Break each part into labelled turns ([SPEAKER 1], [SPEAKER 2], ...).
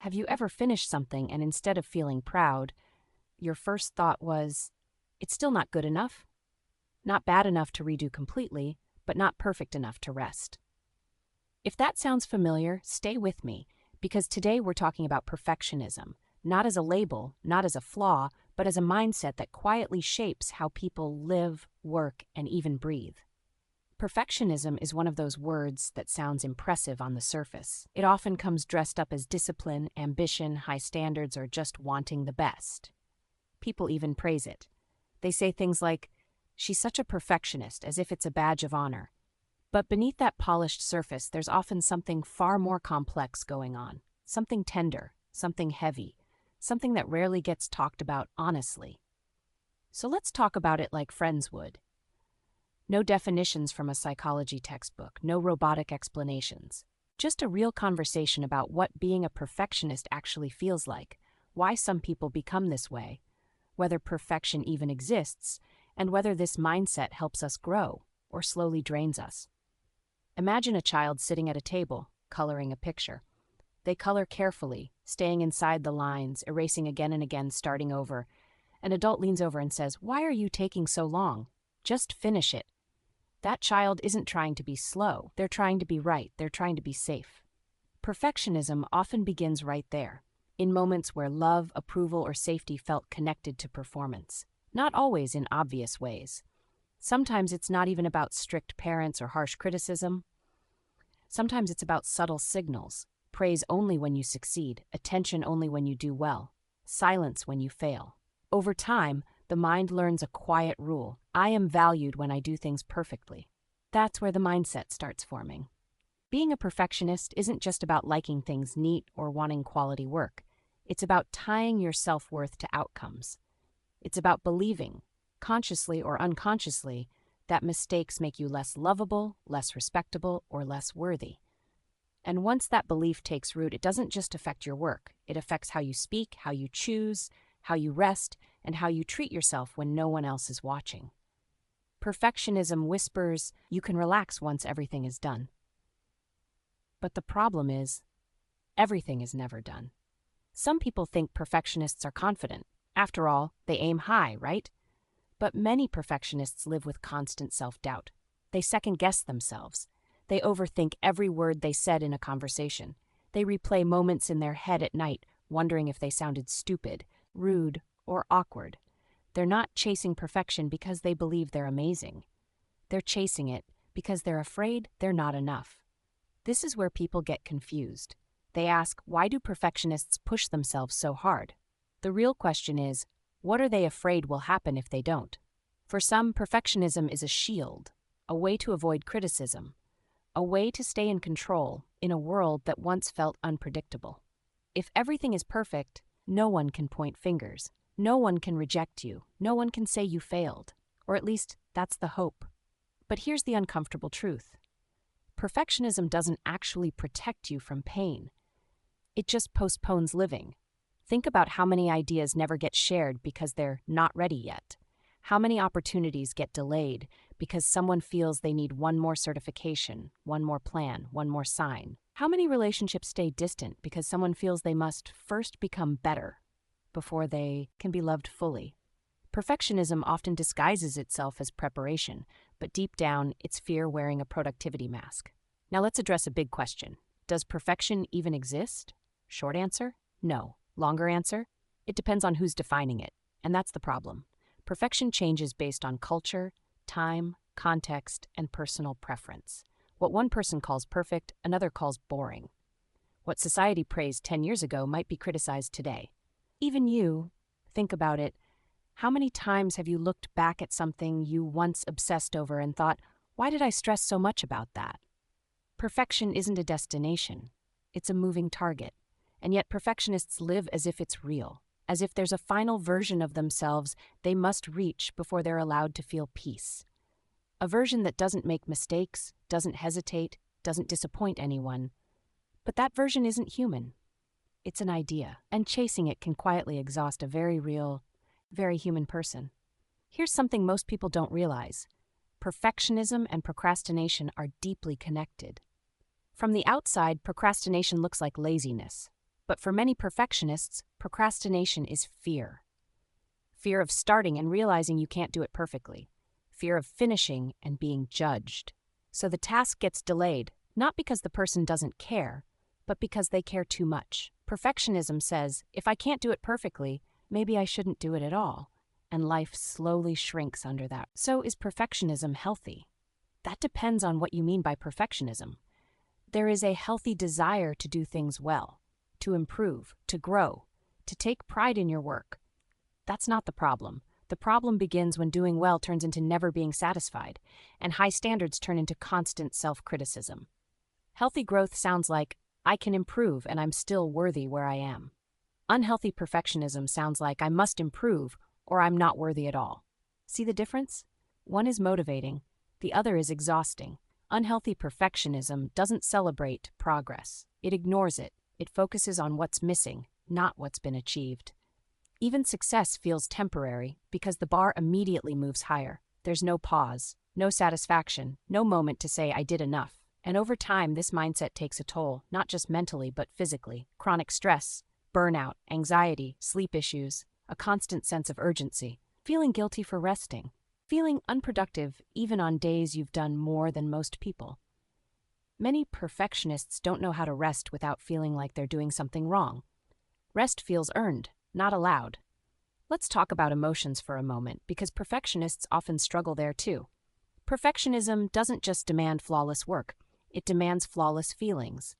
[SPEAKER 1] Have you ever finished something and instead of feeling proud, your first thought was, it's still not good enough? Not bad enough to redo completely, but not perfect enough to rest. If that sounds familiar, stay with me, because today we're talking about perfectionism, not as a label, not as a flaw, but as a mindset that quietly shapes how people live, work, and even breathe. Perfectionism is one of those words that sounds impressive on the surface. It often comes dressed up as discipline, ambition, high standards, or just wanting the best. People even praise it. They say things like, "She's such a perfectionist," as if it's a badge of honor. But beneath that polished surface, there's often something far more complex going on. Something tender, something heavy, something that rarely gets talked about honestly. So let's talk about it like friends would. No definitions from a psychology textbook, no robotic explanations. Just a real conversation about what being a perfectionist actually feels like, why some people become this way, whether perfection even exists, and whether this mindset helps us grow or slowly drains us. Imagine a child sitting at a table, coloring a picture. They color carefully, staying inside the lines, erasing again and again, starting over. An adult leans over and says, "Why are you taking so long? Just finish it." That child isn't trying to be slow. They're trying to be right. They're trying to be safe. Perfectionism often begins right there, in moments where love, approval, or safety felt connected to performance. Not always in obvious ways. Sometimes it's not even about strict parents or harsh criticism. Sometimes it's about subtle signals. Praise only when you succeed, attention only when you do well, silence when you fail. Over time, the mind learns a quiet rule. I am valued when I do things perfectly. That's where the mindset starts forming. Being a perfectionist isn't just about liking things neat or wanting quality work. It's about tying your self-worth to outcomes. It's about believing, consciously or unconsciously, that mistakes make you less lovable, less respectable, or less worthy. And once that belief takes root, it doesn't just affect your work. It affects how you speak, how you choose, how you rest, and how you treat yourself when no one else is watching. Perfectionism whispers, you can relax once everything is done. But the problem is, everything is never done. Some people think perfectionists are confident. After all, they aim high, right? But many perfectionists live with constant self-doubt. They second-guess themselves. They overthink every word they said in a conversation. They replay moments in their head at night, wondering if they sounded stupid, rude, or awkward. They're not chasing perfection because they believe they're amazing. They're chasing it because they're afraid they're not enough. This is where people get confused. They ask, why do perfectionists push themselves so hard? The real question is, what are they afraid will happen if they don't? For some, perfectionism is a shield, a way to avoid criticism, a way to stay in control in a world that once felt unpredictable. If everything is perfect, no one can point fingers. No one can reject you. No one can say you failed. Or at least, that's the hope. But here's the uncomfortable truth. Perfectionism doesn't actually protect you from pain. It just postpones living. Think about how many ideas never get shared because they're not ready yet. How many opportunities get delayed because someone feels they need one more certification, one more plan, one more sign. How many relationships stay distant because someone feels they must first become better before they can be loved fully. Perfectionism often disguises itself as preparation, but deep down, it's fear wearing a productivity mask. Now let's address a big question. Does perfection even exist? Short answer, no. Longer answer, it depends on who's defining it, and that's the problem. Perfection changes based on culture, time, context, and personal preference. What one person calls perfect, another calls boring. What society praised 10 years ago might be criticized today. Even you, think about it, how many times have you looked back at something you once obsessed over and thought, why did I stress so much about that? Perfection isn't a destination, it's a moving target. And yet perfectionists live as if it's real, as if there's a final version of themselves they must reach before they're allowed to feel peace. A version that doesn't make mistakes, doesn't hesitate, doesn't disappoint anyone. But that version isn't human. It's an idea, and chasing it can quietly exhaust a very real, very human person. Here's something most people don't realize. Perfectionism and procrastination are deeply connected. From the outside, procrastination looks like laziness. But for many perfectionists, procrastination is fear. Fear of starting and realizing you can't do it perfectly. Fear of finishing and being judged. So the task gets delayed, not because the person doesn't care, but because they care too much. Perfectionism says, if I can't do it perfectly, maybe I shouldn't do it at all. And life slowly shrinks under that. So is perfectionism healthy? That depends on what you mean by perfectionism. There is a healthy desire to do things well, to improve, to grow, to take pride in your work. That's not the problem. The problem begins when doing well turns into never being satisfied, and high standards turn into constant self-criticism. Healthy growth sounds like, I can improve and I'm still worthy where I am. Unhealthy perfectionism sounds like I must improve or I'm not worthy at all. See the difference? One is motivating, the other is exhausting. Unhealthy perfectionism doesn't celebrate progress. It ignores it. It focuses on what's missing, not what's been achieved. Even success feels temporary because the bar immediately moves higher. There's no pause, no satisfaction, no moment to say I did enough. And over time, this mindset takes a toll, not just mentally but physically. Chronic stress, burnout, anxiety, sleep issues, a constant sense of urgency, feeling guilty for resting, feeling unproductive even on days you've done more than most people. Many perfectionists don't know how to rest without feeling like they're doing something wrong. Rest feels earned, not allowed. Let's talk about emotions for a moment, because perfectionists often struggle there too. Perfectionism doesn't just demand flawless work, it demands flawless feelings.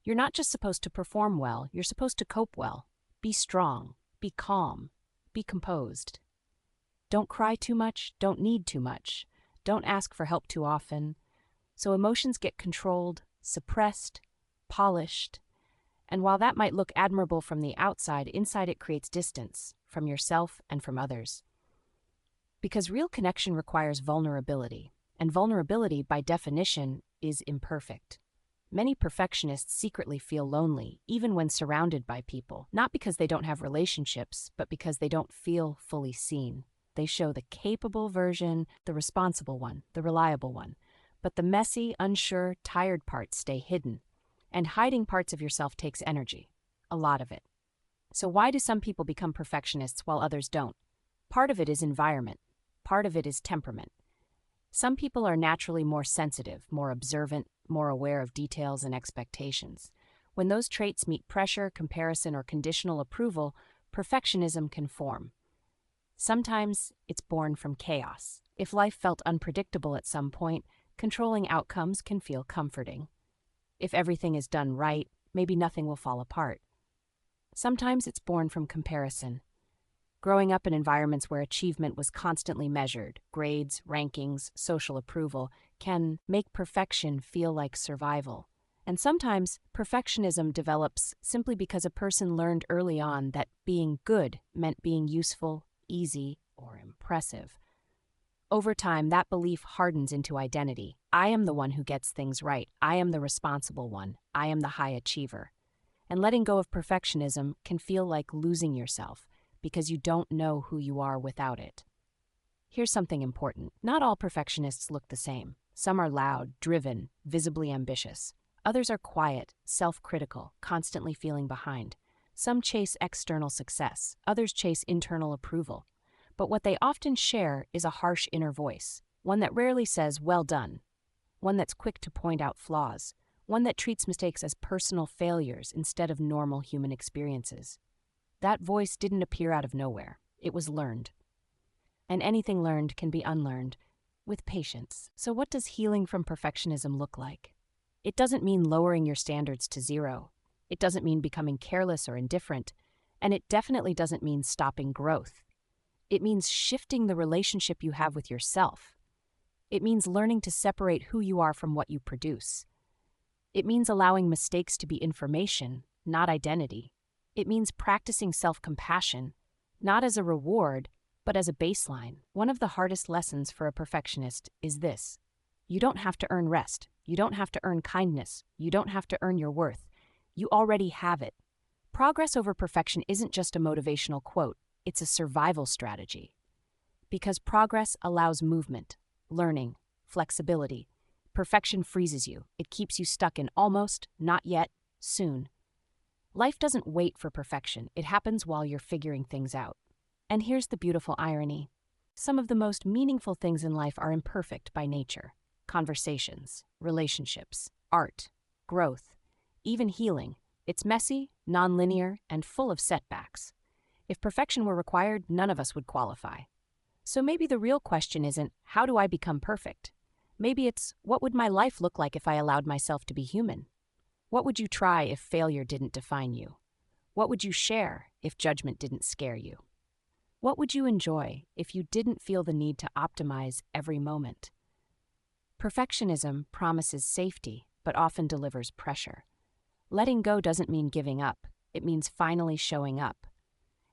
[SPEAKER 1] You're not just supposed to perform well, you're supposed to cope well. Be strong, be calm, be composed. Don't cry too much, don't need too much, don't ask for help too often. So emotions get controlled, suppressed, polished. And while that might look admirable from the outside, inside it creates distance from yourself and from others. Because real connection requires vulnerability, and vulnerability, by definition, is imperfect. Many perfectionists secretly feel lonely, even when surrounded by people, not because they don't have relationships, but because they don't feel fully seen. They show the capable version, the responsible one, the reliable one. But the messy, unsure, tired parts stay hidden. And hiding parts of yourself takes energy, a lot of it. So why do some people become perfectionists while others don't? Part of it is environment. Part of it is temperament. Some people are naturally more sensitive, more observant, more aware of details and expectations. When those traits meet pressure, comparison, or conditional approval, perfectionism can form. Sometimes it's born from chaos. If life felt unpredictable at some point, controlling outcomes can feel comforting. If everything is done right, maybe nothing will fall apart. Sometimes it's born from comparison. Growing up in environments where achievement was constantly measured, grades, rankings, social approval, can make perfection feel like survival. And sometimes perfectionism develops simply because a person learned early on that being good meant being useful, easy, or impressive. Over time, that belief hardens into identity. I am the one who gets things right. I am the responsible one. I am the high achiever. And letting go of perfectionism can feel like losing yourself, because you don't know who you are without it. Here's something important. Not all perfectionists look the same. Some are loud, driven, visibly ambitious. Others are quiet, self-critical, constantly feeling behind. Some chase external success. Others chase internal approval. But what they often share is a harsh inner voice, one that rarely says, well done, one that's quick to point out flaws, one that treats mistakes as personal failures instead of normal human experiences. That voice didn't appear out of nowhere. It was learned. And anything learned can be unlearned, with patience. So what does healing from perfectionism look like? It doesn't mean lowering your standards to zero. It doesn't mean becoming careless or indifferent. And it definitely doesn't mean stopping growth. It means shifting the relationship you have with yourself. It means learning to separate who you are from what you produce. It means allowing mistakes to be information, not identity. It means practicing self-compassion, not as a reward, but as a baseline. One of the hardest lessons for a perfectionist is this: you don't have to earn rest. You don't have to earn kindness. You don't have to earn your worth. You already have it. Progress over perfection isn't just a motivational quote, it's a survival strategy. Because progress allows movement, learning, flexibility. Perfection freezes you. It keeps you stuck in almost, not yet, soon. Life doesn't wait for perfection, it happens while you're figuring things out. And here's the beautiful irony. Some of the most meaningful things in life are imperfect by nature. Conversations, relationships, art, growth, even healing. It's messy, nonlinear, and full of setbacks. If perfection were required, none of us would qualify. So maybe the real question isn't, how do I become perfect? Maybe it's, what would my life look like if I allowed myself to be human? What would you try if failure didn't define you? What would you share if judgment didn't scare you? What would you enjoy if you didn't feel the need to optimize every moment? Perfectionism promises safety, but often delivers pressure. Letting go doesn't mean giving up, it means finally showing up.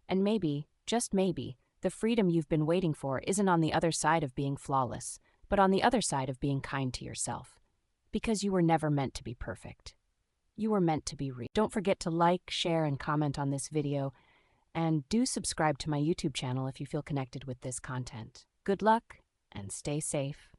[SPEAKER 1] And maybe, just maybe, the freedom you've been waiting for isn't on the other side of being flawless, but on the other side of being kind to yourself. Because you were never meant to be perfect. You were meant to be real. Don't forget to like, share, and comment on this video, and do subscribe to my YouTube channel if you feel connected with this content. Good luck, and stay safe.